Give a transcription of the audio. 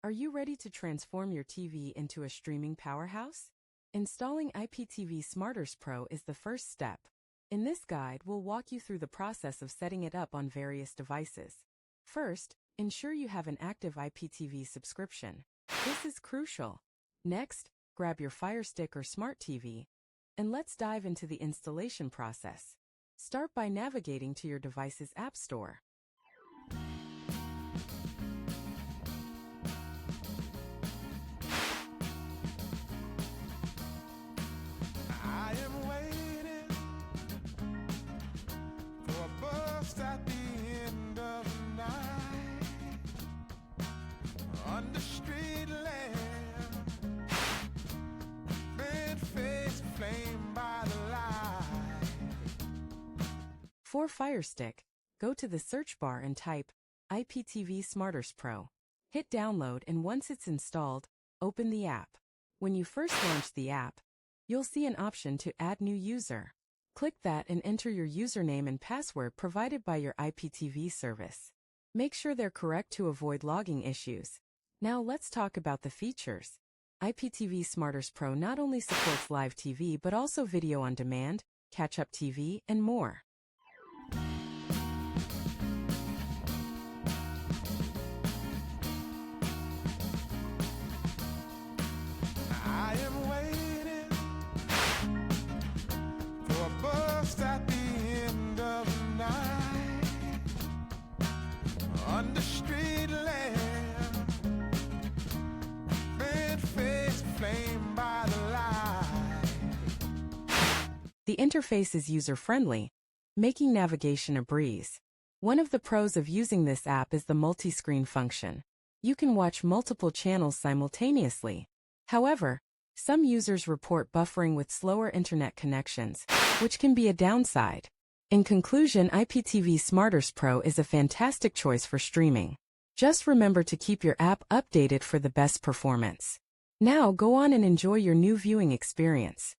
Are you ready to transform your TV into a streaming powerhouse? Installing IPTV Smarters Pro is the first step. In this guide, we'll walk you through the process of setting it up on various devices. First, ensure you have an active IPTV subscription. This is crucial. Next, grab your Fire Stick or Smart TV, and let's dive into the installation process. Start by navigating to your device's App Store. I am waiting for a bus at the end of the night, under street lamp, bent face flame by the light. For Fire Stick, go to the search bar and type IPTV Smarters Pro. Hit download, and once it's installed, open the app. When you first launch the app, you'll see an option to add new user. Click that and enter your username and password provided by your IPTV service. Make sure they're correct to avoid logging issues. Now let's talk about the features. IPTV Smarters Pro not only supports live TV but also video on demand, catch-up TV, and more. I am waiting for a bus at the end of the night, under street lamp, bent face flame by the light. The interface is user-friendly, making navigation a breeze. One of the pros of using this app is the multi-screen function. You can watch multiple channels simultaneously. However, some users report buffering with slower internet connections, which can be a downside. In conclusion, IPTV Smarters Pro is a fantastic choice for streaming. Just remember to keep your app updated for the best performance. Now go on and enjoy your new viewing experience.